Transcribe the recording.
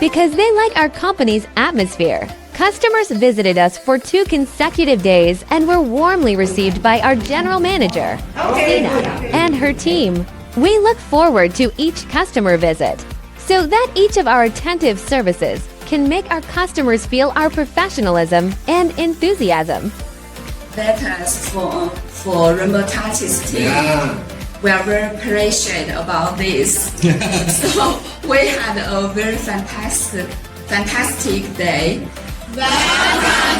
because they like our company's atmosphere. Customers visited us for 2 consecutive days and were warmly received by our general manager, Sina, and her team. We look forward to each customer visit so that each of our attentive services can make our customers feel our professionalism and enthusiasm. That us for Rainbow Touches team. Yeah. We are very appreciative about this. So we had a very fantastic day. Welcome